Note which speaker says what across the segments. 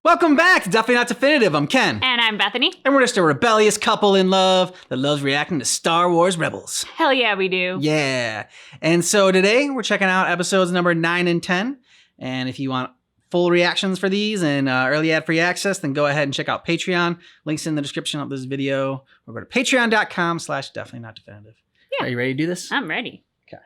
Speaker 1: Welcome back to Definitely Not Definitive. I'm Ken.
Speaker 2: And I'm Bethany.
Speaker 1: And we're just a rebellious couple in love that loves reacting to Star Wars Rebels.
Speaker 2: Hell yeah, we do.
Speaker 1: Yeah. And so today we're checking out episodes number 9 and 10. And if you want full reactions for these and early ad-free access, then go ahead and check out Patreon. Links in the description of this video. Or go to patreon.com/definitely-not-definitive.
Speaker 2: Yeah.
Speaker 1: Are you ready to do this?
Speaker 2: I'm ready.
Speaker 1: Okay.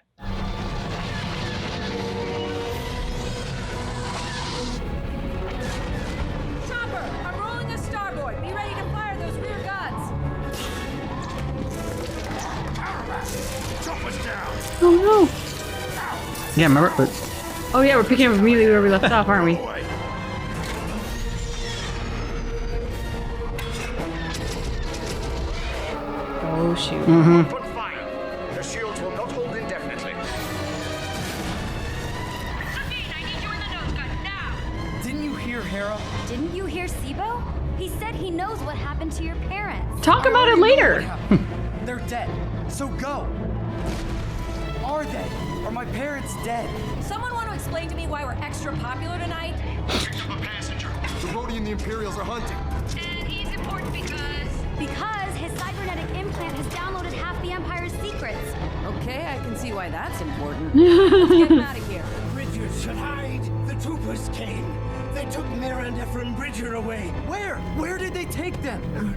Speaker 2: Oh no.
Speaker 1: Yeah, remember?
Speaker 2: Oh yeah, we're picking up immediately where we left off, aren't we? Oh shoot.
Speaker 1: Mm-hmm.
Speaker 3: Open fire. The shields will not hold indefinitely.
Speaker 4: Sabine, I need you in the nose gun now.
Speaker 5: Didn't you hear Hera?
Speaker 6: Didn't you hear Sibo? He said he knows what happened to your parents.
Speaker 2: Talk about it
Speaker 5: What
Speaker 2: later.
Speaker 5: happened? They're dead. So go. Are they? Are my parents dead?
Speaker 4: Someone want to explain to me why we're extra popular tonight?
Speaker 3: Picked up a passenger. The Rhodey and the Imperials are hunting.
Speaker 4: And he's important
Speaker 6: Because his cybernetic implant has downloaded half the Empire's secrets.
Speaker 4: Okay, I can see why that's important. Let's get him out of here.
Speaker 7: Bridger should hide. The troopers came. They took Mira, Nefer, and Bridger away.
Speaker 5: Where? Where did they take them?
Speaker 7: No.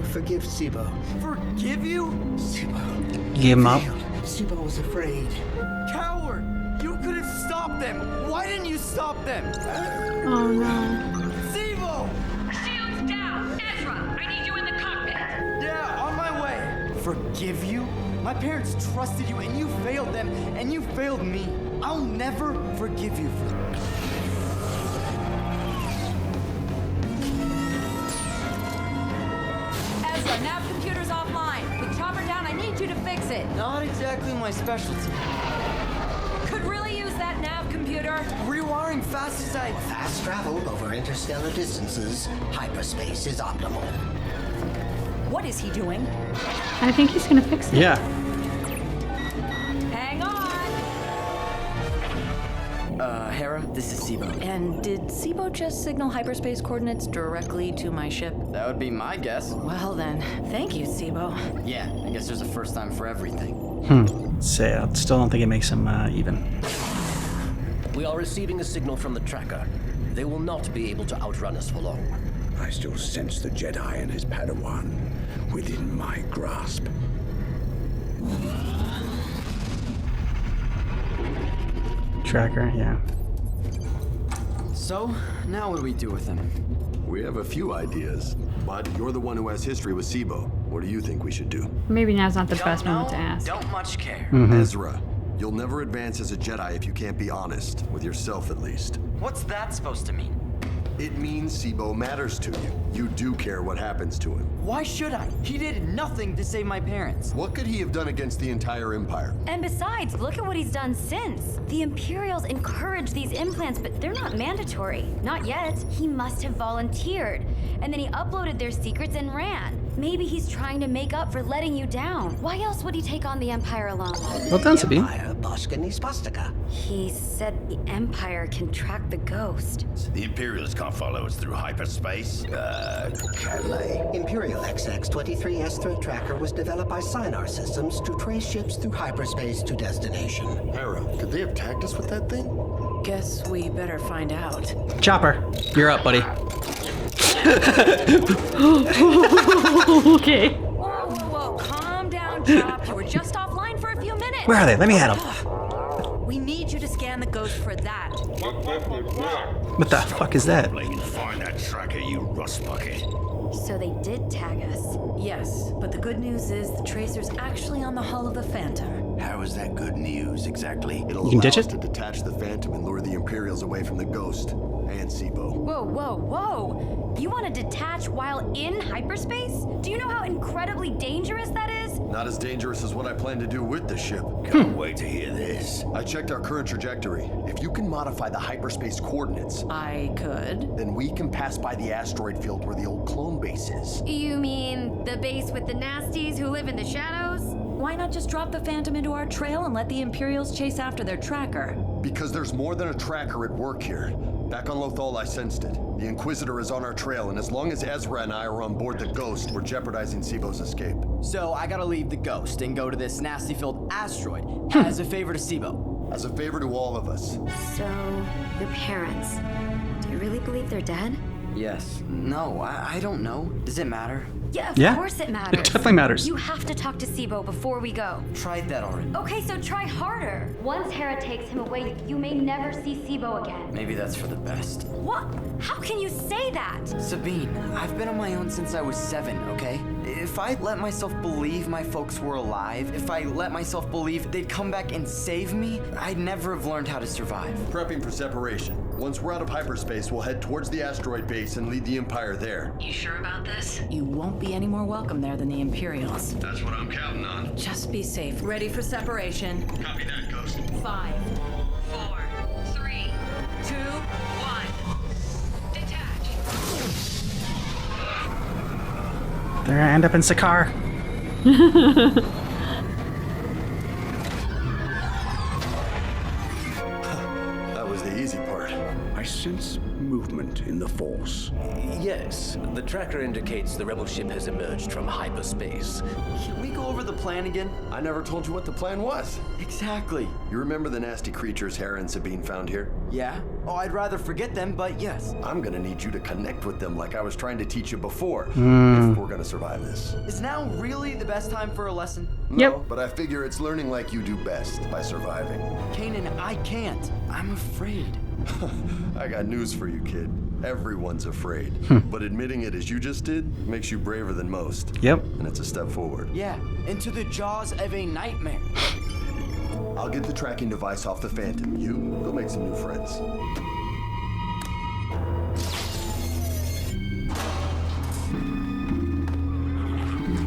Speaker 7: Forgive Sibo.
Speaker 5: Forgive you?
Speaker 7: Sibo.
Speaker 1: Give him up.
Speaker 7: Sibo was afraid.
Speaker 5: Coward! You could have stopped them. Why didn't you stop them?
Speaker 2: Oh no.
Speaker 5: Sibo!
Speaker 4: Shields down. Ezra, I need you in the cockpit.
Speaker 5: Yeah, on my way. Forgive you? My parents trusted you and you failed them and you failed me. I'll never forgive you for that.
Speaker 4: Ezra, nav computer's offline. The chopper down, I need you to fix it.
Speaker 5: Not exactly my specialty.
Speaker 4: Could really use that nav computer.
Speaker 5: Rewiring fast as I...
Speaker 7: Fast travel over interstellar distances. Hyperspace is optimal.
Speaker 4: What is he doing?
Speaker 2: I think he's gonna fix it.
Speaker 1: Yeah.
Speaker 4: Hang on.
Speaker 5: Hera, this is Sibo.
Speaker 8: And did Sibo just signal hyperspace coordinates directly to my ship?
Speaker 5: That would be my guess.
Speaker 8: Well then, thank you, Sibo.
Speaker 5: Yeah, I guess there's a first time for everything.
Speaker 1: Say, I still don't think it makes him even.
Speaker 9: We are receiving a signal from the tracker. They will not be able to outrun us for long.
Speaker 7: I still sense the Jedi and his Padawan within my grasp.
Speaker 1: Tracker, yeah.
Speaker 5: So, now what do we do with him?
Speaker 10: We have a few ideas, but you're the one who has history with Sibo. What do you think we should do?
Speaker 2: Maybe now's not the best moment to ask.
Speaker 5: Don't much care.
Speaker 10: Ezra, you'll never advance as a Jedi if you can't be honest, with yourself at least.
Speaker 5: What's that supposed to mean?
Speaker 10: It means Sibo matters to you. You do care what happens to him.
Speaker 5: Why should I? He did nothing to save my parents.
Speaker 10: What could he have done against the entire Empire?
Speaker 6: And besides, look at what he's done since. The Imperials encourage these implants, but they're not mandatory. Not yet. He must have volunteered. And then he uploaded their secrets and ran. Maybe he's trying to make up for letting you down. Why else would he take on the Empire alone?
Speaker 1: Well done, Sabine.
Speaker 7: Empire Boskini Spastica.
Speaker 6: He said the Empire can track the ghost.
Speaker 3: The Imperials can't follow us through hyperspace.
Speaker 7: Can they? Imperial XX-23S threat tracker was developed by Sinar Systems to trace ships through hyperspace to destination.
Speaker 10: Hera, could they have tagged us with that thing?
Speaker 8: Guess we better find out.
Speaker 1: Chopper, you're up, buddy.
Speaker 2: Okay.
Speaker 4: Whoa. Calm down, Chop. You were just offline for a few minutes.
Speaker 1: Where are they? Let me at them.
Speaker 4: We need you to scan the ghost for that.
Speaker 1: What the fuck is that?
Speaker 3: Find that tracker, you rust bucket.
Speaker 6: So they did tag us.
Speaker 8: Yes, but the good news is the tracer's actually on the hull of the Phantom.
Speaker 3: How is that good news exactly?
Speaker 10: It'll
Speaker 1: You can
Speaker 10: allow
Speaker 1: ditch
Speaker 10: us
Speaker 1: it?
Speaker 10: to detach the Phantom and lure the Imperials away from the Ghost and Sibo.
Speaker 6: Whoa. You want to detach while in hyperspace? Do you know how incredibly dangerous that is?
Speaker 10: Not as dangerous as what I plan to do with the ship.
Speaker 3: Can't wait to hear this.
Speaker 10: I checked our current trajectory. If you can modify the hyperspace coordinates,
Speaker 8: I could.
Speaker 10: then we can pass by the asteroid field where the old clone base is.
Speaker 6: You mean the base with the nasties who live in the shadows?
Speaker 8: Why not just drop the Phantom into our trail and let the Imperials chase after their tracker?
Speaker 10: Because there's more than a tracker at work here. Back on Lothal, I sensed it. The Inquisitor is on our trail, and as long as Ezra and I are on board the Ghost, we're jeopardizing Sibo's escape.
Speaker 5: So I gotta leave the Ghost and go to this nasty-filled asteroid as a favor to Sibo.
Speaker 10: As a favor to all of us.
Speaker 6: So, your parents, do you really believe they're dead?
Speaker 5: Yes. No, I don't know. Does it matter?
Speaker 6: Yeah, of
Speaker 1: Yeah,
Speaker 6: course it matters.
Speaker 1: it definitely matters.
Speaker 6: You have to talk to Sibo before we go.
Speaker 5: Tried that already.
Speaker 6: Okay, so try harder. Once Hera takes him away, you may never see Sibo again.
Speaker 5: Maybe that's for the best.
Speaker 6: What? How can you say that?
Speaker 5: Sabine, I've been on my own since I was 7, okay? If I let myself believe my folks were alive, if I let myself believe they'd come back and save me, I'd never have learned how to survive.
Speaker 10: Prepping for separation. Once we're out of hyperspace, we'll head towards the asteroid base and lead the Empire there.
Speaker 8: You sure about this? You won't be any more welcome there than the Imperials.
Speaker 10: That's what I'm counting on.
Speaker 8: Just be safe. Ready for separation.
Speaker 10: Copy that, Ghost.
Speaker 8: 5, 4, 3, 2, 1. Detach.
Speaker 1: They're gonna end up in Sakaar.
Speaker 10: That was the easy part.
Speaker 11: I sense movement in the Force.
Speaker 9: Yes, the tracker indicates the rebel ship has emerged from hyperspace.
Speaker 5: Can we go over the plan again?
Speaker 10: I never told you what the plan was.
Speaker 5: Exactly.
Speaker 10: You remember the nasty creatures Hera and Sabine found here?
Speaker 5: Yeah? Oh, I'd rather forget them, but yes.
Speaker 10: I'm gonna need you to connect with them like I was trying to teach you before, if we're gonna survive this.
Speaker 5: Is now really the best time for a lesson?
Speaker 10: No, but I figure it's learning like you do best, by surviving.
Speaker 5: Kanan, I can't. I'm afraid.
Speaker 10: I got news for you, kid. Everyone's afraid. But admitting it as you just did makes you braver than most.
Speaker 1: Yep.
Speaker 10: And it's a step forward.
Speaker 5: Yeah, into the jaws of a nightmare.
Speaker 10: I'll get the tracking device off the Phantom. You, go make some new friends.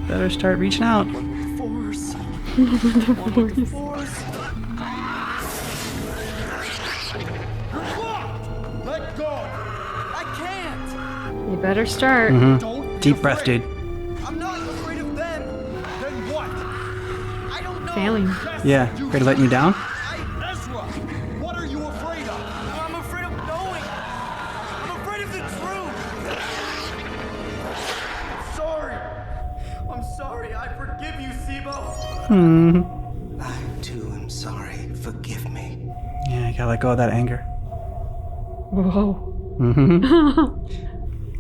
Speaker 1: Better start reaching out.
Speaker 5: Force.
Speaker 2: The Force.
Speaker 5: Force.
Speaker 3: Let go!
Speaker 5: I can't.
Speaker 2: You better start.
Speaker 3: Don't
Speaker 1: Deep breath, dude.
Speaker 5: I'm not afraid of them.
Speaker 3: Then what?
Speaker 5: I don't know.
Speaker 2: Failing.
Speaker 1: Yeah, afraid of letting you down?
Speaker 3: Ezra, what are you afraid of?
Speaker 5: I'm afraid of knowing. I'm afraid of the truth. Sorry. I'm sorry. I forgive you, Sibo.
Speaker 7: I too am sorry. Forgive me.
Speaker 1: Yeah, you gotta let go of that anger.
Speaker 2: Whoa.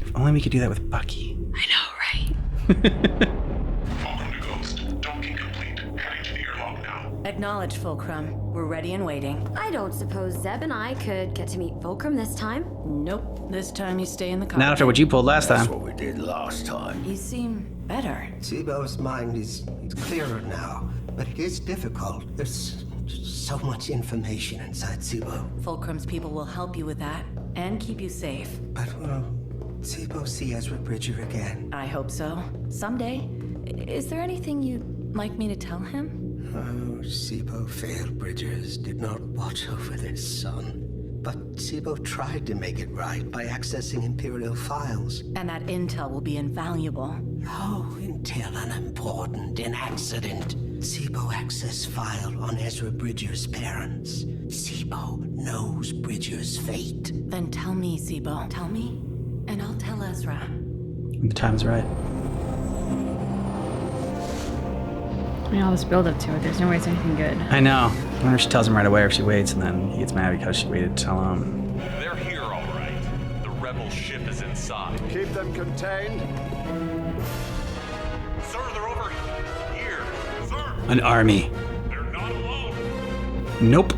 Speaker 1: If only we could do that with Bucky.
Speaker 8: I know, right?
Speaker 11: Welcome to Ghost. Docking complete. Heading to the airlock now.
Speaker 8: Acknowledged, Fulcrum. We're ready and waiting.
Speaker 6: I don't suppose Zeb and I could get to meet Fulcrum this time.
Speaker 8: Nope. This time you stay in the car.
Speaker 1: Not after what you pulled last
Speaker 11: That's
Speaker 1: time.
Speaker 11: what we did last time.
Speaker 8: You seem better.
Speaker 7: Sibo's mind is clearer now, but it is difficult. There's so much information inside Sibo.
Speaker 8: Fulcrum's people will help you with that and keep you safe.
Speaker 7: But will Sibo see Ezra Bridger again?
Speaker 8: I hope so. Someday. Is there anything you'd like me to tell him?
Speaker 7: Oh, Sibo failed Bridgers, did not watch over this son. But Sibo tried to make it right by accessing Imperial files.
Speaker 8: And that intel will be invaluable.
Speaker 7: Oh, intel unimportant, an accident. Sibo access file on Ezra Bridger's parents. Sibo knows Bridger's fate.
Speaker 8: Then tell me, Sibo. Tell me, and I'll tell Ezra.
Speaker 1: When the time's right.
Speaker 2: I mean, all this build up to it. There's no way it's anything good.
Speaker 1: I know. I wonder if she tells him right away or if she waits and then he gets mad because she waited to tell him.
Speaker 12: They're here, all right. The rebel ship is inside.
Speaker 10: Keep them contained.
Speaker 12: Sir, they're over here. Sir,
Speaker 1: An army.
Speaker 12: they're not alone.
Speaker 1: Nope.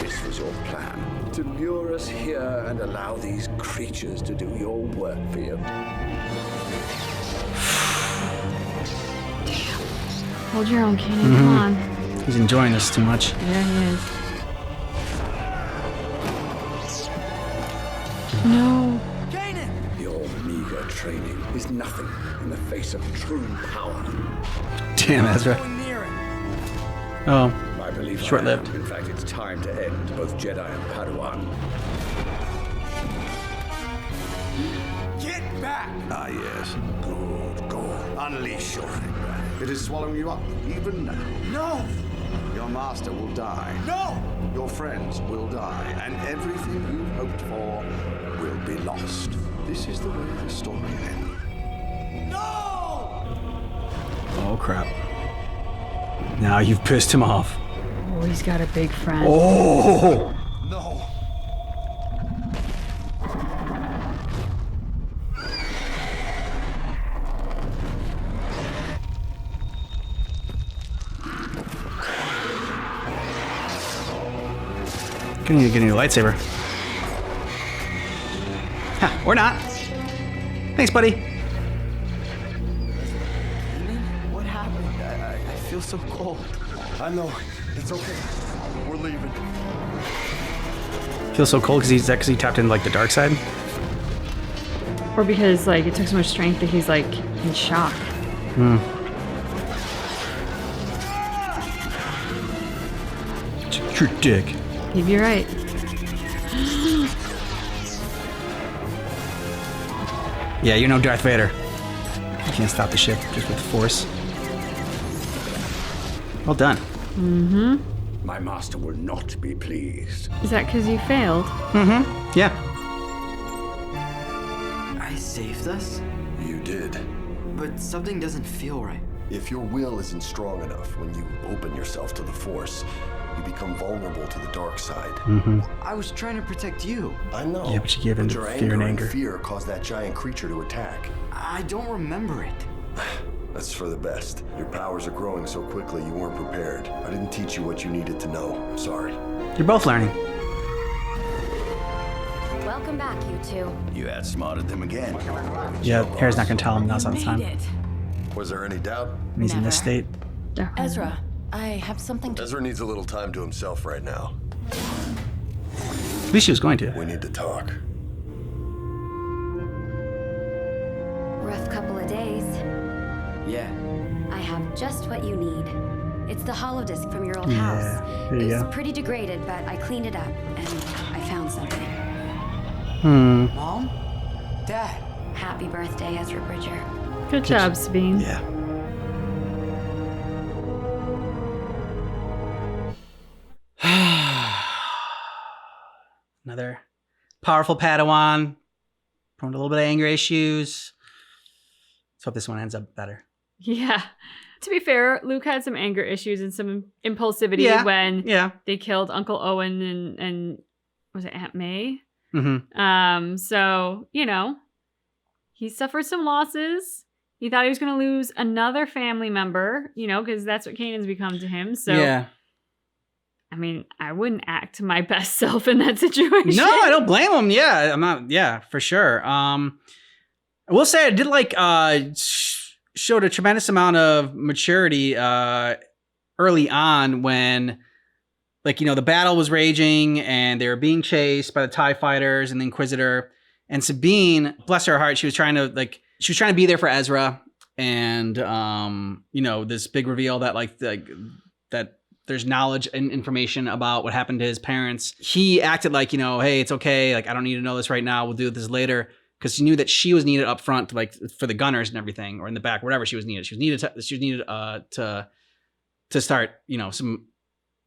Speaker 11: This was your plan. To lure us here and allow these creatures to do your work for you.
Speaker 2: Hold your own, Kanan. Come on.
Speaker 1: He's enjoying this too much.
Speaker 2: Yeah, he is. No.
Speaker 5: Kanan!
Speaker 11: Your meager training is nothing in the face of true power.
Speaker 1: Damn, Ezra.
Speaker 5: Going near it.
Speaker 1: Oh,
Speaker 11: I believe
Speaker 1: short-lived.
Speaker 11: I am. In fact, it's time to end both Jedi and Padawan.
Speaker 5: Get back!
Speaker 11: Ah, yes. Good, good. Unleash your anger. It is swallowing you up, even now.
Speaker 3: No!
Speaker 11: Your master will die.
Speaker 3: No!
Speaker 11: Your friends will die, and everything you hoped for will be lost. This is the way the story ends.
Speaker 3: No!
Speaker 1: Oh, crap. Now you've pissed him off.
Speaker 2: Oh, he's got a big friend.
Speaker 1: Oh!
Speaker 3: No!
Speaker 1: Gonna need to get a new lightsaber. Ha, or not. Thanks, buddy.
Speaker 5: What happened? I feel so cold.
Speaker 10: I know. It's okay. We're leaving.
Speaker 1: Feels so cold because he tapped into like the dark side.
Speaker 2: Or because like it took so much strength that he's like in shock.
Speaker 1: Your dick.
Speaker 2: Maybe you're right.
Speaker 1: Yeah, you're no Darth Vader. You can't stop the ship just with force. Well done.
Speaker 2: Mm-hmm.
Speaker 11: My master will not be pleased.
Speaker 2: Is that because you failed?
Speaker 1: Mm-hmm. Yeah.
Speaker 5: I saved us?
Speaker 10: You did.
Speaker 5: But something doesn't feel right.
Speaker 10: If your will isn't strong enough, when you open yourself to the Force, you become vulnerable to the dark side.
Speaker 1: Mm-hmm.
Speaker 5: I was trying to protect you.
Speaker 10: I know.
Speaker 1: Yeah, but you gave in to
Speaker 10: your
Speaker 1: fear and
Speaker 10: anger
Speaker 1: anger.
Speaker 10: fear caused that giant creature to attack.
Speaker 5: I don't remember it.
Speaker 10: That's for the best. Your powers are growing so quickly you weren't prepared. I didn't teach you what you needed to know. I'm sorry.
Speaker 1: You're both learning.
Speaker 6: Welcome back, you two.
Speaker 11: You outsmarted them again.
Speaker 1: Yeah, Harry's not gonna tell him now's not the time.
Speaker 8: Made it.
Speaker 10: Was there any doubt?
Speaker 1: And he's in this state.
Speaker 8: Ezra, I have something to...
Speaker 10: Ezra needs a little time to himself right now.
Speaker 1: At least she was going to.
Speaker 10: We need to talk.
Speaker 6: Rough couple of days.
Speaker 5: Yeah.
Speaker 6: I have just what you need. It's the holodisc from your old
Speaker 1: Yeah,
Speaker 6: house.
Speaker 1: there you
Speaker 6: It's
Speaker 1: go.
Speaker 6: pretty degraded, but I cleaned it up and I found something.
Speaker 5: Mom? Dad?
Speaker 6: Happy birthday, Ezra Bridger.
Speaker 2: Good job, Sabine.
Speaker 1: Yeah. Another powerful Padawan, prone to a little bit of anger issues. Let's hope this one ends up better.
Speaker 2: Yeah. To be fair, Luke had some anger issues and some impulsivity
Speaker 1: Yeah,
Speaker 2: when
Speaker 1: yeah.
Speaker 2: they killed Uncle Owen and was it Aunt May?
Speaker 1: Mm-hmm.
Speaker 2: So, you know, he suffered some losses. He thought he was going to lose another family member, you know, because that's what Kanan's become to him. So,
Speaker 1: yeah.
Speaker 2: I mean, I wouldn't act my best self in that situation.
Speaker 1: No, I don't blame him. Yeah, I'm not. Yeah, for sure. I will say I did like showed a tremendous amount of maturity early on when, like, you know, the battle was raging and they were being chased by the TIE fighters and the Inquisitor. And Sabine, bless her heart, she was trying to be there for Ezra. And you know, this big reveal that that there's knowledge and information about what happened to his parents. He acted like, you know, hey, it's okay. Like, I don't need to know this right now. We'll do this later. Because she knew that she was needed up front, like for the gunners and everything, or in the back, wherever she was needed. She was needed to start, you know,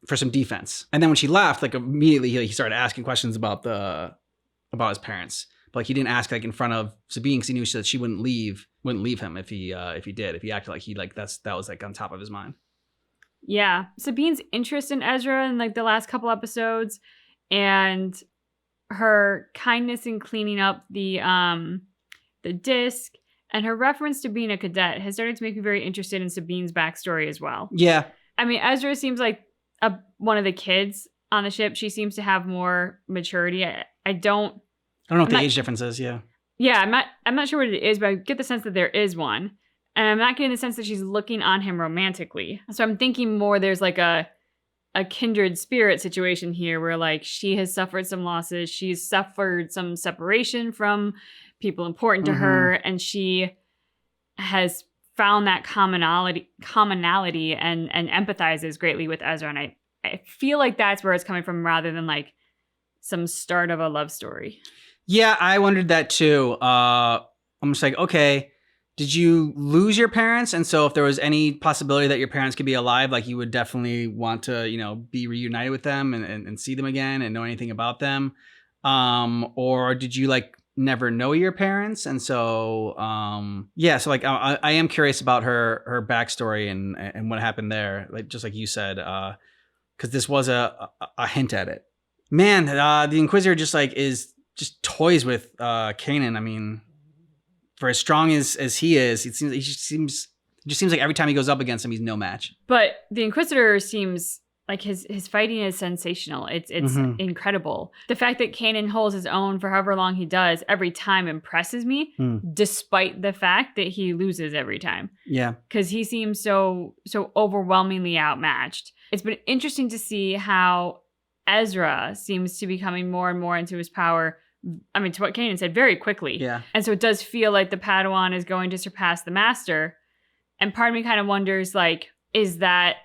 Speaker 1: for some defense. And then when she left, like immediately he started asking questions about his parents. But like he didn't ask like in front of Sabine because he knew that she wouldn't leave him if he did. If he acted like that was like on top of his mind.
Speaker 2: Yeah. Sabine's interest in Ezra in like the last couple episodes and her kindness in cleaning up the disc and her reference to being a cadet has started to make me very interested in Sabine's backstory as well.
Speaker 1: Yeah.
Speaker 2: I mean, Ezra seems like one of the kids on the ship. She seems to have more maturity. I don't
Speaker 1: know what the age difference is. Yeah.
Speaker 2: Yeah. I'm not sure what it is, but I get the sense that there is one. And I'm not getting the sense that she's looking on him romantically. So I'm thinking more there's like a kindred spirit situation here where like she has suffered some losses. She's suffered some separation from people important to her. And she has found that commonality and empathizes greatly with Ezra. And I feel like that's where it's coming from rather than like some start of a love story.
Speaker 1: Yeah, I wondered that too. I'm just like, okay, did you lose your parents? And so if there was any possibility that your parents could be alive, like you would definitely want to, you know, be reunited with them and see them again and know anything about them? Or did you like never know your parents? And so, so like I am curious about her backstory and what happened there, like just like you said, because this was a hint at it. Man, the Inquisitor just toys with Kanan. I mean, for as strong as he is, it seems like every time he goes up against him, he's no match.
Speaker 2: But the Inquisitor seems like his fighting is sensational. It's incredible. The fact that Kanan holds his own for however long he does every time impresses me, despite the fact that he loses every time.
Speaker 1: Yeah.
Speaker 2: Because he seems so overwhelmingly outmatched. It's been interesting to see how Ezra seems to be coming more and more into his power. I mean, to what Kanan said, very quickly.
Speaker 1: Yeah.
Speaker 2: And so it does feel like the Padawan is going to surpass the Master. And part of me kind of wonders, like, is that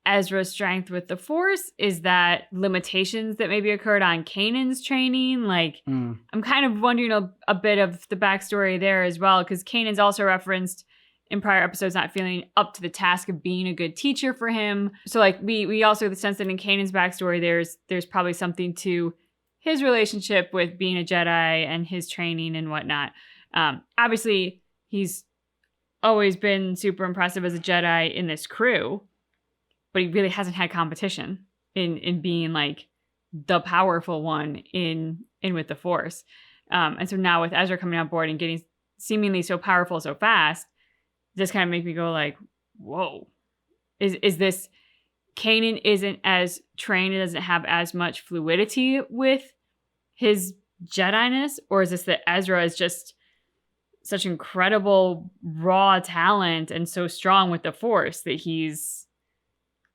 Speaker 2: Ezra's strength with the Force? Is that limitations that maybe occurred on Kanan's training? Like, I'm kind of wondering a bit of the backstory there as well, because Kanan's also referenced in prior episodes not feeling up to the task of being a good teacher for him. So, like, we also have the sense that in Kanan's backstory, there's probably something to his relationship with being a Jedi and his training and whatnot. Obviously, he's always been super impressive as a Jedi in this crew, but he really hasn't had competition in being like the powerful one in with the Force. And so now with Ezra coming on board and getting seemingly so powerful so fast, this kind of make me go like, whoa, is this Kanan isn't as trained and doesn't have as much fluidity with his Jedi-ness? Or is this that Ezra is just such incredible raw talent and so strong with the Force that he's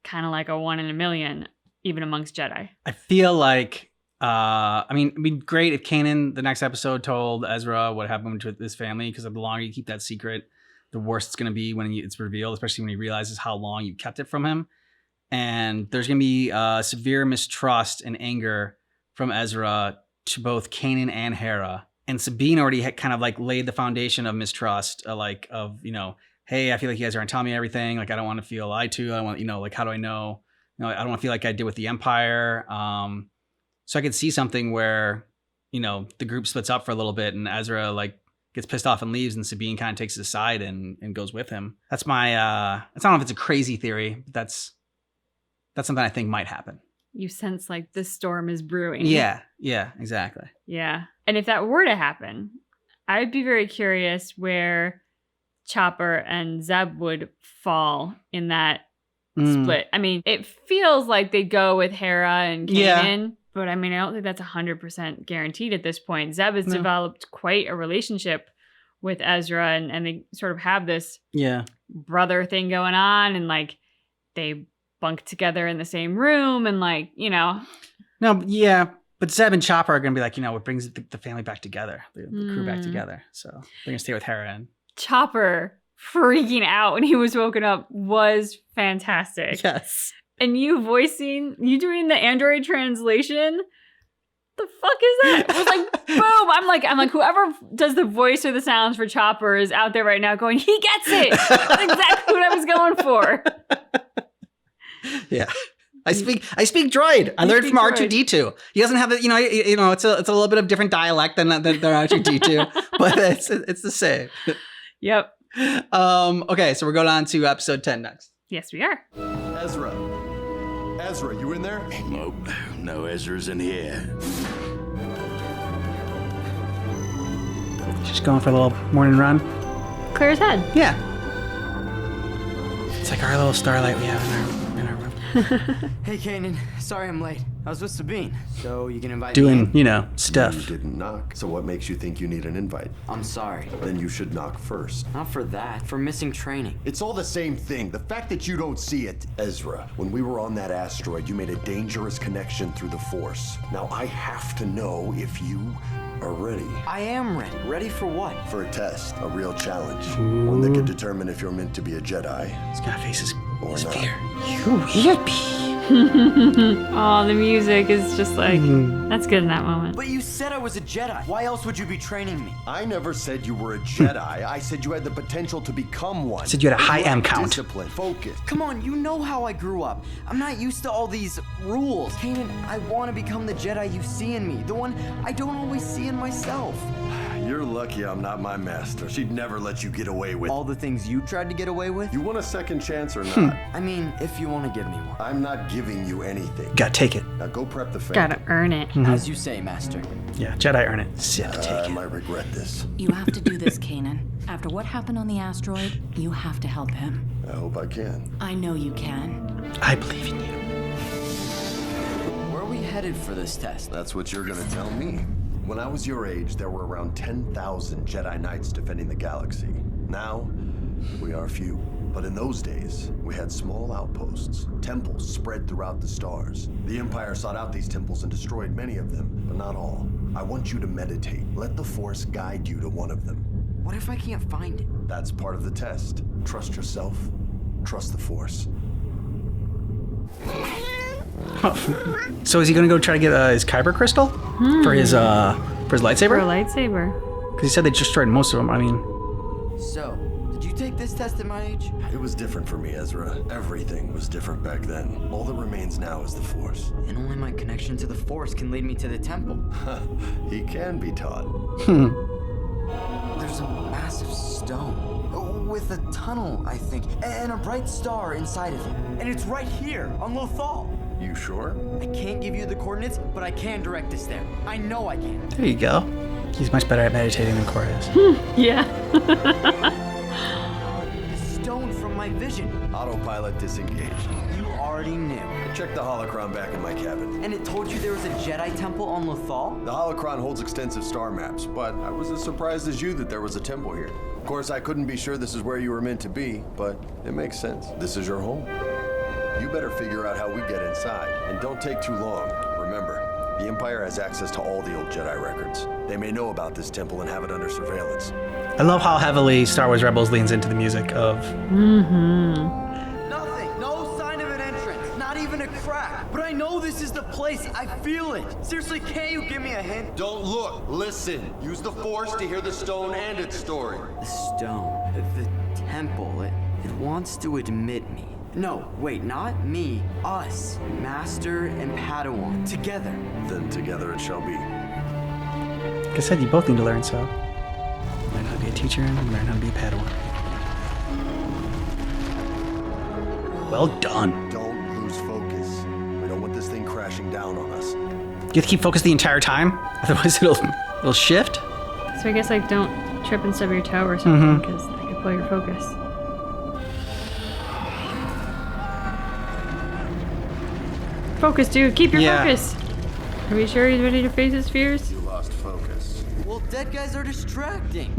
Speaker 2: kind of like a 1 in a million, even amongst Jedi?
Speaker 1: I feel like, I mean, it'd be great if Kanan, the next episode, told Ezra what happened to his family, because the longer you keep that secret, the worse it's going to be when it's revealed, especially when he realizes how long you kept it from him. And there's going to be severe mistrust and anger from Ezra to both Kanan and Hera. And Sabine already had kind of like laid the foundation of mistrust, you know, hey, I feel like you guys aren't telling me everything. Like, I don't want to feel lied to. I want, you know, like, how do I know? You know, I don't want to feel like I did with the Empire. So I could see something where, you know, the group splits up for a little bit and Ezra like gets pissed off and leaves, and Sabine kind of takes his side and goes with him. That's my, I don't know if it's a crazy theory, but that's something I think might happen.
Speaker 2: You sense like the storm is brewing.
Speaker 1: Yeah, exactly.
Speaker 2: Yeah. And if that were to happen, I'd be very curious where Chopper and Zeb would fall in that split. I mean, it feels like they'd go with Hera and Kanan, but I mean, I don't think that's 100% guaranteed at this point. Zeb has developed quite a relationship with Ezra, and they sort of have this brother thing going on, and like they bunk together in the same room, and like, you know. No, yeah. But Zeb and Chopper are going to be like, you know, what brings the family back together, the crew back together. So they're going to stay with Hera. And Chopper freaking out when he was woken up was fantastic. Yes. And you doing the Android translation, the fuck is that? It was like, boom. I'm like, whoever does the voice or the sounds for Chopper is out there right now going, he gets it. That's exactly what I was going for. Yeah. I speak droid. I learned from R2-D2. He doesn't have the, you know, it's a little bit of different dialect than R2-D2, but it's the same. Yep. Okay, so we're going on to episode 10 next. Yes, we are.
Speaker 10: Ezra, you in there?
Speaker 13: Nope, no Ezra's in here.
Speaker 1: Just going for a little morning run.
Speaker 2: Clear his head. Yeah.
Speaker 1: It's like our little starlight we have in our room.
Speaker 5: Hey, Kanan. Sorry I'm late. I was with Sabine, so you can invite me
Speaker 1: doing,
Speaker 5: in?
Speaker 1: you know, stuff.
Speaker 10: You didn't knock, so what makes you think you need an invite?
Speaker 5: I'm sorry.
Speaker 10: Then you should knock first.
Speaker 5: Not for that. For missing training.
Speaker 10: It's all the same thing. The fact that you don't see it. Ezra, when we were on that asteroid, you made a dangerous connection through the Force. Now I have to know if you are ready.
Speaker 5: I am ready. Ready for what?
Speaker 10: For a test, a real challenge. One that could determine if you're meant to be a Jedi.
Speaker 1: This guy faces
Speaker 10: or
Speaker 1: His
Speaker 10: not.
Speaker 1: fear. You hippie.
Speaker 2: Oh, the music is just like, that's good in that moment.
Speaker 5: But you said I was a Jedi. Why else would you be training me?
Speaker 10: I never said you were a Jedi. I said you had the potential to become one.
Speaker 1: I said you had a high M
Speaker 10: Lack
Speaker 1: count.
Speaker 10: Discipline, focus.
Speaker 5: Come on, you know how I grew up. I'm not used to all these rules. Kanan, I want to become the Jedi you see in me, the one I don't always see in myself.
Speaker 10: You're lucky I'm not my master. She'd never let you get away with
Speaker 5: All the things you tried to get away with?
Speaker 10: You want a second chance or not?
Speaker 5: I mean, if you want to give me one.
Speaker 10: I'm not giving you anything.
Speaker 1: Gotta take it.
Speaker 10: Now go prep the family.
Speaker 2: Gotta earn it.
Speaker 5: As you say, Master.
Speaker 1: Yeah, Jedi earn it. Sith take
Speaker 10: I
Speaker 1: it.
Speaker 10: might regret this.
Speaker 8: You have to do this, Kanan. After what happened on the asteroid, you have to help him.
Speaker 10: I hope I can.
Speaker 8: I know you can.
Speaker 1: I believe in you.
Speaker 5: Where are we headed for this test?
Speaker 10: That's what you're gonna tell me. When I was your age, there were around 10,000 Jedi Knights defending the galaxy. Now, we are few. But in those days, we had small outposts, temples spread throughout the stars. The Empire sought out these temples and destroyed many of them, but not all. I want you to meditate. Let the Force guide you to one of them.
Speaker 5: What if I can't find it?
Speaker 10: That's part of the test. Trust yourself. Trust the Force.
Speaker 1: So is he gonna go try to get his Kyber crystal for his lightsaber?
Speaker 2: For a lightsaber.
Speaker 1: Because he said they destroyed most of them. I mean,
Speaker 5: So, did you take this test at my age?
Speaker 10: It was different for me, Ezra. Everything was different back then. All that remains now is the Force.
Speaker 5: And only my connection to the Force can lead me to the temple.
Speaker 10: He can be taught.
Speaker 5: There's a massive stone with a tunnel, I think, and a bright star inside of it. And it's right here on Lothal.
Speaker 10: You sure?
Speaker 5: I can't give you the coordinates, but I can direct us there. I know I can.
Speaker 1: there you go. He's much better at meditating than Cora is.
Speaker 2: Yeah.
Speaker 5: The stone from my vision.
Speaker 10: Autopilot disengaged.
Speaker 5: You already knew.
Speaker 10: Check the holocron back in my cabin.
Speaker 5: And it told you there was a Jedi temple on Lothal?
Speaker 10: The holocron holds extensive star maps, but I was as surprised as you that there was a temple here. Of course, I couldn't be sure this is where you were meant to be, but it makes sense. This is your home. You better figure out how we get inside, and don't take too long. Remember, the Empire has access to all the old Jedi records. They may know about this temple and have it under surveillance.
Speaker 1: I love how heavily Star Wars Rebels leans into the music of.
Speaker 5: Nothing. No sign of an entrance. Not even a crack. But I know this is the place. I feel it. Seriously, can't you give me a hint?
Speaker 10: Don't look, listen. Use the Force to hear the stone and its story.
Speaker 5: The stone. The temple. It wants to admit me. No, wait, not me. Us. Master and Padawan. Together.
Speaker 10: Then together it shall be.
Speaker 1: Like I said, you both need to learn, so. Learn how to be a teacher and learn how to be a Padawan. Well done.
Speaker 10: Don't lose focus. We don't want this thing crashing down on us.
Speaker 1: You have to keep focused the entire time, otherwise it'll shift.
Speaker 2: So I guess like don't trip and stub your toe or something because that could pull your focus. Focus, dude. Keep your focus. Are we sure he's ready to face his fears?
Speaker 10: You lost focus.
Speaker 5: Well, dead guys are distracting.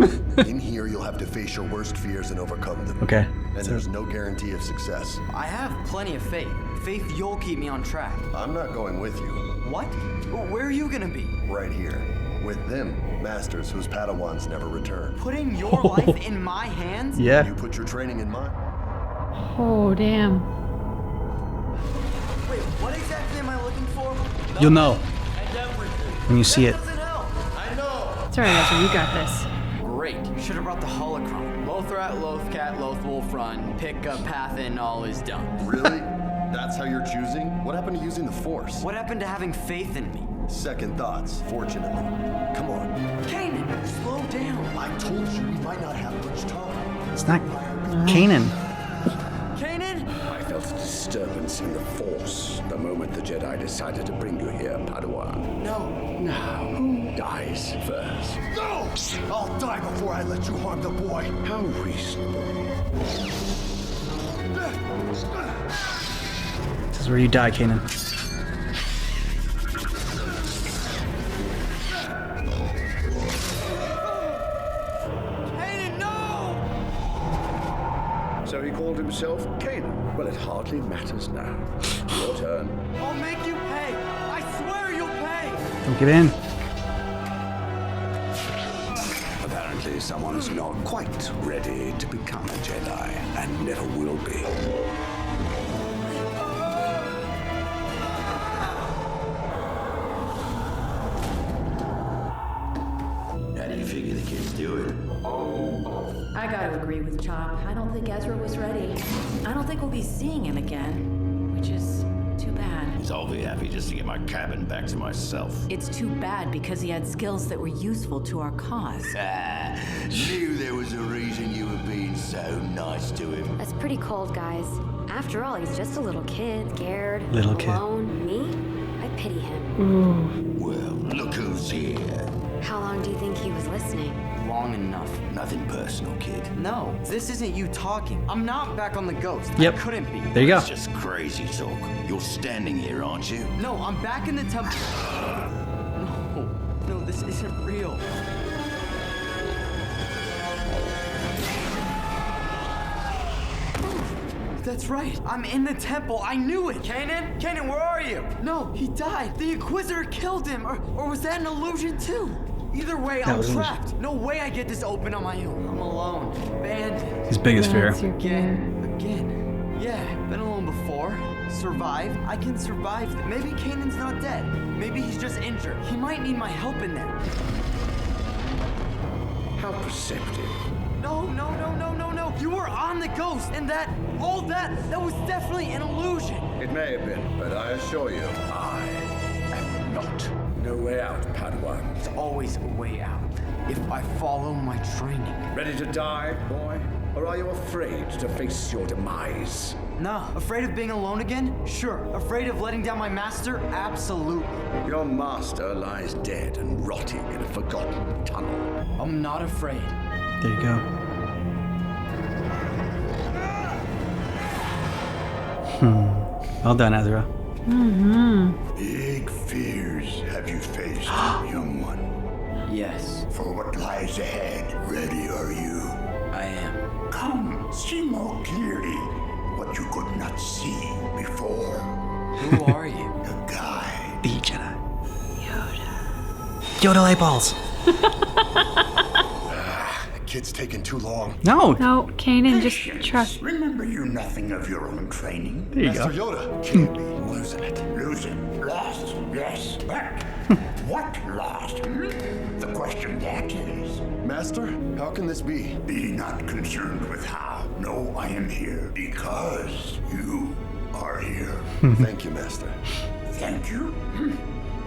Speaker 10: In here, you'll have to face your worst fears and overcome them.
Speaker 1: Okay.
Speaker 10: And there's no guarantee of success.
Speaker 5: I have plenty of faith. Faith you'll keep me on track.
Speaker 10: I'm not going with you.
Speaker 5: What? Where are you gonna be?
Speaker 10: Right here. With them, masters whose Padawans never return.
Speaker 5: Putting your life in my hands?
Speaker 1: Yeah.
Speaker 10: You put your training in mine.
Speaker 2: Oh, damn.
Speaker 5: Wait, what exactly am I looking for?
Speaker 1: You'll know when you see it.
Speaker 2: It's alright, Ezra. You got this.
Speaker 5: Great. You should have brought the holocron. Lothrat, Lothcat, Lothwolf run. Pick a path and all is done.
Speaker 10: Really? That's how you're choosing? What happened to using the Force?
Speaker 5: What happened to having faith in me?
Speaker 10: Second thoughts, fortunately. Come on.
Speaker 5: Kanan, slow down.
Speaker 10: I told you we might not have much time.
Speaker 1: It's not Kanan.
Speaker 5: Kanan?
Speaker 11: I felt a disturbance in the Force the moment the Jedi decided to bring you here, Padawan.
Speaker 5: No.
Speaker 11: Now, who dies first?
Speaker 10: No! I'll die before I let you harm the boy.
Speaker 11: How reasonable.
Speaker 1: This is where you die, Kanan.
Speaker 5: Kanan, no!
Speaker 11: So he called himself Kanan. Well, it hardly matters now. Your turn.
Speaker 5: I'll make you pay. I swear you'll pay.
Speaker 1: Don't give in.
Speaker 11: Apparently, someone's not quite ready to become a Jedi, and never will be.
Speaker 8: gotta agree with Chop. I don't think Ezra was ready. I don't think we'll be seeing him again, which is too bad.
Speaker 13: I'll be happy just to get my cabin back to myself.
Speaker 8: It's too bad because he had skills that were useful to our cause.
Speaker 13: Knew there was a reason you were being so nice to him.
Speaker 6: That's pretty cold, guys. After all, he's just a little kid, scared,
Speaker 1: Little kid.
Speaker 6: alone. Me? I pity him.
Speaker 13: Well, look who's here.
Speaker 6: How long do you think he was listening?
Speaker 5: Long enough.
Speaker 13: Nothing personal, kid.
Speaker 5: No, this isn't you talking. I'm not back on the Ghost.
Speaker 1: Yep.
Speaker 5: I couldn't be.
Speaker 1: There you go.
Speaker 13: It's just crazy talk. You're standing here, aren't you?
Speaker 5: No, I'm back in the temple. No, this isn't real. That's right. I'm in the temple. I knew it. Kanan? Kanan, where are you? No, he died. The Inquisitor killed him. Or was that an illusion too? Either way, I'm trapped. No way I get this open on my own. I'm alone. Abandoned.
Speaker 1: His biggest fear.
Speaker 5: Again. Yeah, been alone before. Survive. I can survive. Maybe Kanan's not dead. Maybe he's just injured. He might need my help in there.
Speaker 11: How perceptive.
Speaker 5: No. You were on the Ghost, and that was definitely an illusion.
Speaker 11: It may have been, but I assure you, I am not. No way out, Padawan.
Speaker 5: There's always a way out if I follow my training.
Speaker 11: Ready to die, boy? Or are you afraid to face your demise?
Speaker 5: No. Afraid of being alone again? Sure. Afraid of letting down my master? Absolutely.
Speaker 11: Your master lies dead and rotting in a forgotten tunnel.
Speaker 5: I'm not afraid.
Speaker 1: There you go. Well done, Ezra.
Speaker 14: Big fears have you faced, young one?
Speaker 5: Yes.
Speaker 14: For what lies ahead, ready are you?
Speaker 5: I am.
Speaker 14: Come, see more clearly what you could not see before.
Speaker 5: Who are you?
Speaker 14: A guide.
Speaker 1: The Jedi. Yoda light balls.
Speaker 10: Kid's taking too long.
Speaker 1: No.
Speaker 2: No, Kanan, just
Speaker 14: Patience.
Speaker 2: trust.
Speaker 14: Remember you nothing of your own training.
Speaker 1: There you
Speaker 10: Master
Speaker 1: go.
Speaker 10: Yoda. Can't be losing it.
Speaker 14: Losing. Lost. Yes. But what lost? The question that is.
Speaker 10: Master, how can this be?
Speaker 14: Be not concerned with how. No, I am here because you are here.
Speaker 10: Thank you, Master.
Speaker 14: Thank you.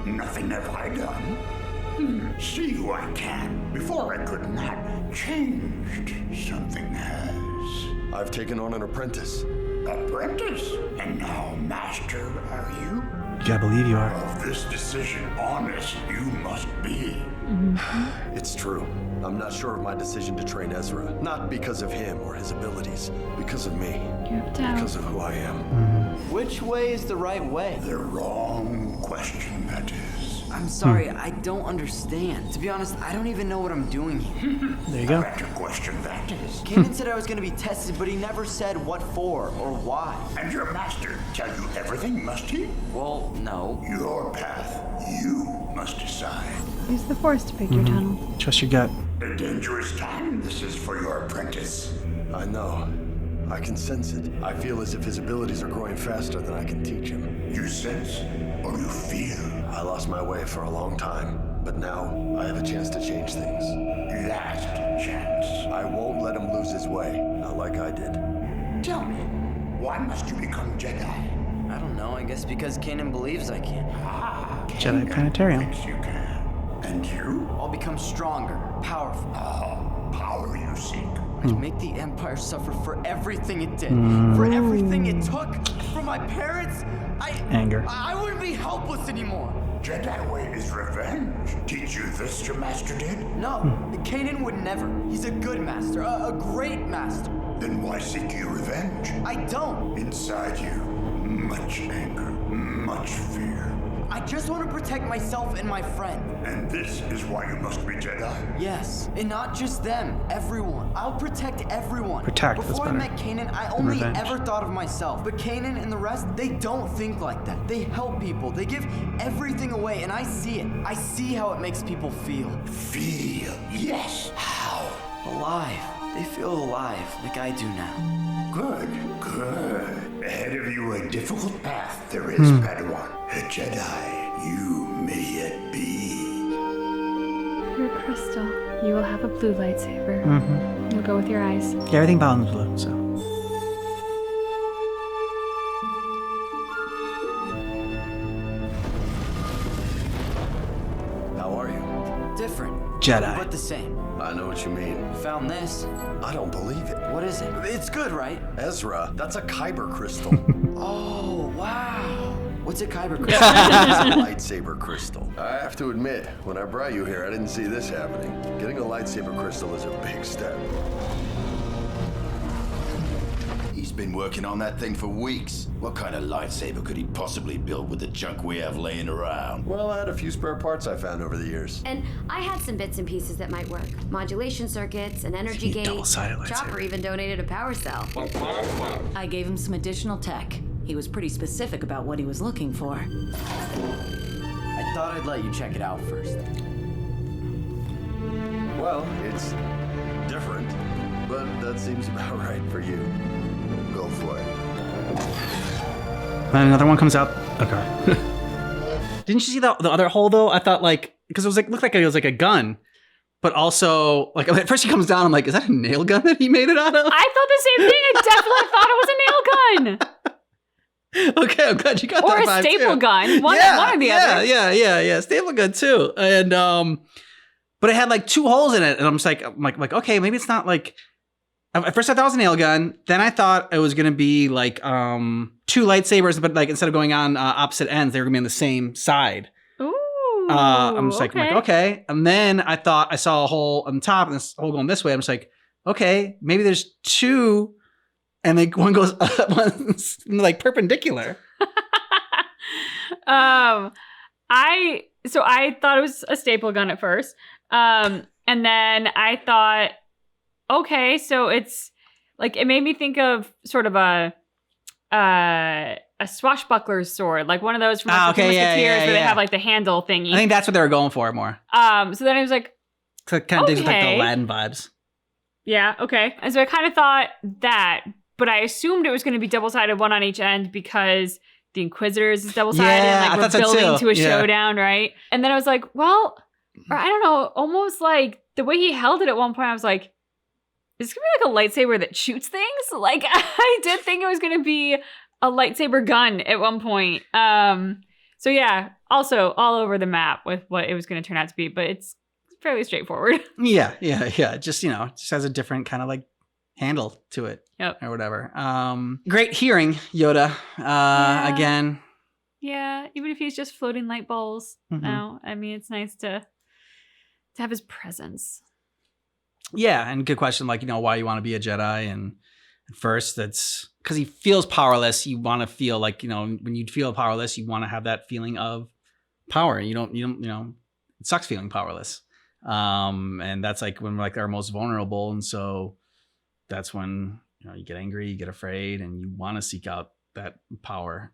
Speaker 14: Nothing have I done. See who I can. Before I could not. Changed. Something has.
Speaker 10: I've taken on an apprentice.
Speaker 14: Apprentice? And now master, are you?
Speaker 1: You gotta believe you are.
Speaker 14: Of this decision, honest you must be.
Speaker 10: It's true. I'm not sure of my decision to train Ezra. Not because of him or his abilities. Because of me.
Speaker 2: You have doubt.
Speaker 10: Because of who I am.
Speaker 5: Which way is the right way?
Speaker 14: The wrong question, that is.
Speaker 5: I'm sorry, I don't understand. To be honest, I don't even know what I'm doing here.
Speaker 1: There you go.
Speaker 14: Better question, that is.
Speaker 5: Kanan said I was gonna be tested, but he never said what for or why.
Speaker 14: And your master tell you everything, must he?
Speaker 5: Well, no.
Speaker 14: Your path, you must decide.
Speaker 2: Use the Force to pick your tunnel.
Speaker 1: Trust your gut.
Speaker 14: A dangerous time this is for your apprentice.
Speaker 10: I know. I can sense it. I feel as if his abilities are growing faster than I can teach him.
Speaker 14: You sense or you feel?
Speaker 10: I lost my way for a long time, but now I have a chance to change things.
Speaker 14: Last chance.
Speaker 10: I won't let him lose his way, not like I did.
Speaker 14: Tell me, why must you become Jedi?
Speaker 5: I don't know, I guess because Kanan believes I can.
Speaker 1: Jedi Planetarium.
Speaker 14: Thinks you can. And you?
Speaker 5: I'll become stronger, powerful.
Speaker 14: Power you seek.
Speaker 5: I'd make the Empire suffer for everything it did. For everything it took. From my parents.
Speaker 1: Anger.
Speaker 5: I wouldn't be helpless anymore.
Speaker 14: Jedi way is revenge. Teach you this your master did?
Speaker 5: No, Kanan would never. He's a good master, a great master.
Speaker 14: Then why seek you revenge?
Speaker 5: I don't.
Speaker 14: Inside you, much anger, much fear.
Speaker 5: I just want to protect myself and my friend.
Speaker 14: And this is why you must be Jedi?
Speaker 5: Yes, and not just them, everyone. I'll protect everyone.
Speaker 1: Protect, that's
Speaker 5: Before I
Speaker 1: better.
Speaker 5: met Kanan, I only
Speaker 1: Revenge.
Speaker 5: ever thought of myself. But Kanan and the rest, they don't think like that. They help people. They give everything away, and I see it. I see how it makes people feel.
Speaker 14: Feel, yes. How?
Speaker 5: Alive. They feel alive, like I do now.
Speaker 14: Good, good. Ahead of you a difficult path there is, Padawan. A Jedi you may yet be.
Speaker 2: Your crystal. You will have a blue lightsaber.
Speaker 1: Mm-hmm.
Speaker 2: You'll go with your eyes.
Speaker 1: Yeah, everything Paladin's blue, so.
Speaker 10: How are you?
Speaker 5: Different.
Speaker 1: Jedi.
Speaker 5: But the same.
Speaker 10: I know what you mean.
Speaker 5: Found this.
Speaker 10: I don't believe it.
Speaker 5: What is it? It's good, right?
Speaker 10: Ezra, that's a Kyber crystal.
Speaker 5: Oh, wow. What's a Kyber crystal?
Speaker 10: It's a lightsaber crystal. I have to admit, when I brought you here, I didn't see this happening. Getting a lightsaber crystal is a big step.
Speaker 13: He's been working on that thing for weeks. What kind of lightsaber could he possibly build with the junk we have laying around?
Speaker 10: Well, I had a few spare parts I found over the years.
Speaker 6: And I had some bits and pieces that might work. Modulation circuits, an energy gate.
Speaker 1: Double-sided
Speaker 6: Chopper
Speaker 1: lightsaber.
Speaker 6: even donated a power cell.
Speaker 8: I gave him some additional tech. He was pretty specific about what he was looking for.
Speaker 5: I thought I'd let you check it out first.
Speaker 10: Well, it's different, but that seems about right for you. Go for it.
Speaker 1: And another one comes out. Okay. Didn't you see the other hole though? I thought like because it was like looked like it was like a gun, but also like at first he comes down. I'm like, is that a nail gun that he made it out of?
Speaker 2: I thought the same thing. I definitely thought it was a nail gun.
Speaker 1: Okay, I'm glad you got
Speaker 2: Or
Speaker 1: that
Speaker 2: a
Speaker 1: vibe,
Speaker 2: staple
Speaker 1: too.
Speaker 2: gun. One or the other.
Speaker 1: Yeah. Staple gun too. And but it had like 2 holes in it, and I'm just like okay, maybe it's not like. At first I thought it was a nail gun. Then I thought it was gonna be like 2 lightsabers, but like instead of going on opposite ends, they were gonna be on the same side.
Speaker 2: Ooh.
Speaker 1: I'm just like, okay. And then I thought I saw a hole on the top and this hole going this way. I'm just like, okay, maybe there's 2, and like one goes up, one's like perpendicular.
Speaker 2: I thought it was a staple gun at first. And then I thought, okay, so it's like it made me think of sort of a swashbuckler's sword, like one of those from like, the Musketeers where they have like the handle thingy.
Speaker 1: I think that's what they were going for more.
Speaker 2: So then I was like,
Speaker 1: So it kind of digs with like the
Speaker 2: okay.
Speaker 1: Aladdin vibes.
Speaker 2: Yeah, okay. And so I kind of thought that, but I assumed it was going to be double-sided, one on each end, because the Inquisitors is double-sided,
Speaker 1: Yeah,
Speaker 2: and
Speaker 1: I
Speaker 2: like
Speaker 1: thought
Speaker 2: we're
Speaker 1: so
Speaker 2: building
Speaker 1: too.
Speaker 2: to a
Speaker 1: Yeah.
Speaker 2: showdown, right? And then I was like, well, or I don't know, almost like the way he held it at one point, I was like, is this gonna be like a lightsaber that shoots things? Like I did think it was gonna be a lightsaber gun at one point. So yeah, also all over the map with what it was gonna turn out to be, but it's fairly straightforward.
Speaker 1: Yeah. Just, just has a different kind of like handle to it.
Speaker 2: Yep.
Speaker 1: Or whatever. Great hearing, Yoda. Again.
Speaker 2: Yeah, even if he's just floating light balls now. I mean, it's nice to have his presence.
Speaker 1: Yeah, and good question, like, why you want to be a Jedi. And at first, that's because he feels powerless. You want to feel like, when you feel powerless, you want to have that feeling of power. You don't, it sucks feeling powerless. And that's like when we're like our most vulnerable. And so that's when, you get angry, you get afraid, and you want to seek out that power.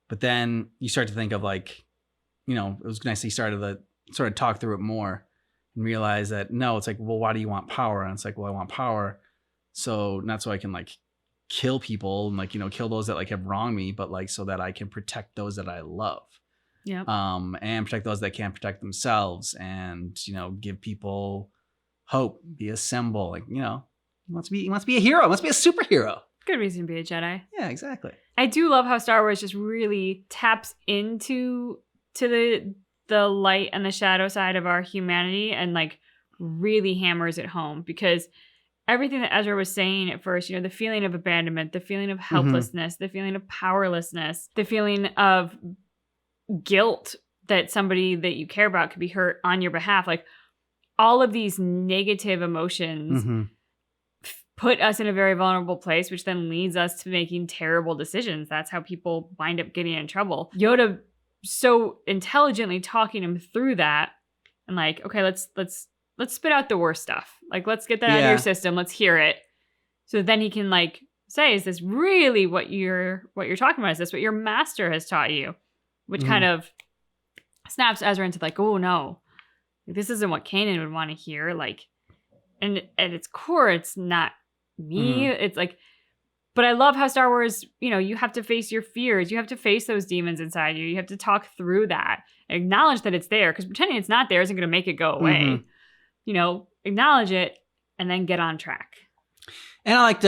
Speaker 1: But then you start to think of like, it was nice that he started to sort of talk through it more and realize that no, it's like, well, why do you want power? And it's like, well, I want power. So not so I can like kill people and like, kill those that like have wronged me, but like so that I can protect those that I love.
Speaker 2: Yeah.
Speaker 1: And protect those that can't protect themselves, and, give people hope, be a symbol. Like, he wants to be a hero, he wants to be a superhero.
Speaker 2: Good reason to be a Jedi.
Speaker 1: Yeah, exactly.
Speaker 2: I do love how Star Wars just really taps into the light and the shadow side of our humanity and like really hammers it home, because everything that Ezra was saying at first, the feeling of abandonment, the feeling of helplessness, the feeling of powerlessness, the feeling of guilt that somebody that you care about could be hurt on your behalf, like all of these negative emotions put us in a very vulnerable place, which then leads us to making terrible decisions. That's how people wind up getting in trouble. Yoda so intelligently talking him through that, and like, okay, let's spit out the worst stuff. Like, let's get that out of your system. Let's hear it. So then he can like say, is this really what you're talking about? Is this what your master has taught you? Which kind of snaps Ezra into like, oh no, this isn't what Kanan would want to hear. Like, and at its core, it's not me. It's like, but I love how Star Wars, you have to face your fears. You have to face those demons inside you. You have to talk through that, acknowledge that it's there, because pretending it's not there isn't going to make it go away. acknowledge it and then get on track.
Speaker 1: And I liked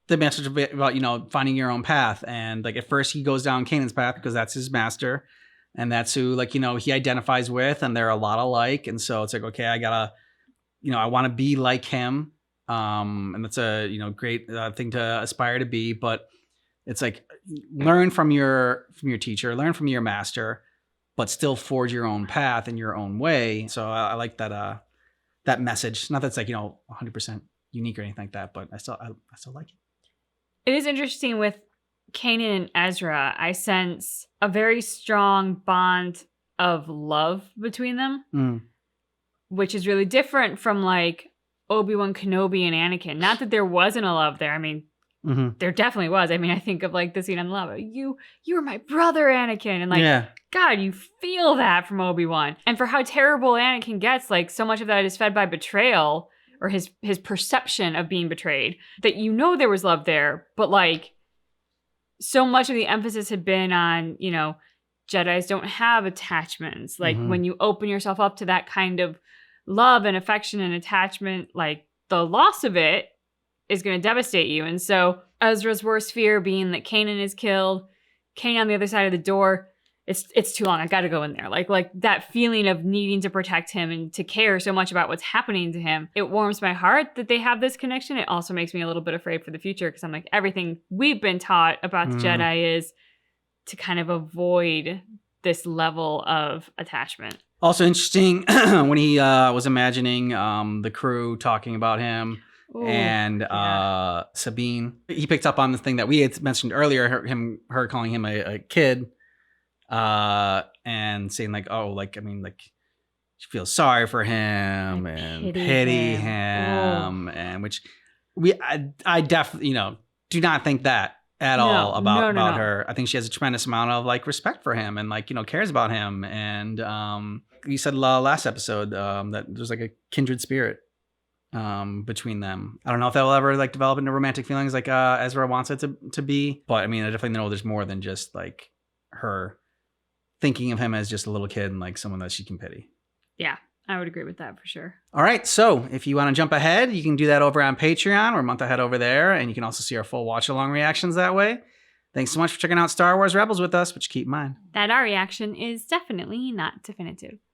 Speaker 1: the message about, finding your own path. And like at first he goes down Kanan's path because that's his master. And that's who he identifies with, and they're a lot alike. And so it's like, okay, I gotta, I want to be like him. And that's a, great thing to aspire to be. But it's like, learn from your teacher, learn from your master, but still forge your own path in your own way. So I like that, that message. Not that it's like, 100% unique or anything like that, but I still like it.
Speaker 2: It is interesting with Kanan and Ezra. I sense a very strong bond of love between them, which is really different from like Obi-Wan Kenobi and Anakin. Not that there wasn't a love there. I mean, there definitely was. I mean, I think of like the scene on the lava. You were my brother, Anakin. And like, God, you feel that from Obi-Wan. And for how terrible Anakin gets, like so much of that is fed by betrayal or his perception of being betrayed, that there was love there. But like, so much of the emphasis had been on, Jedis don't have attachments. Like when you open yourself up to that kind of love and affection and attachment, like the loss of it is going to devastate you. And so Ezra's worst fear being that Kanan is killed, Kanan on the other side of the door, it's too long. I got to go in there. Like that feeling of needing to protect him and to care so much about what's happening to him. It warms my heart that they have this connection. It also makes me a little bit afraid for the future because I'm like, everything we've been taught about the Jedi is to kind of avoid this level of attachment. Also interesting when he was imagining the crew talking about him. Ooh, and Sabine, he picked up on the thing that we had mentioned earlier, her calling him a kid, and saying like, oh, like, I mean, like she feels sorry for him and pity him, and which I definitely, do not think that at all about her. I think she has a tremendous amount of like respect for him and like, cares about him. And you said last episode that there's like a kindred spirit between them. I don't know if that will ever like develop into romantic feelings like Ezra wants it to be, but I mean, I definitely know there's more than just like her thinking of him as just a little kid and like someone that she can pity. Yeah, I would agree with that for sure. All right, so if you want to jump ahead, you can do that over on Patreon. We're a month ahead over there, and you can also see our full watch along reactions that way. Thanks so much for checking out Star Wars Rebels with us, but keep in mind that our reaction is definitely not definitive.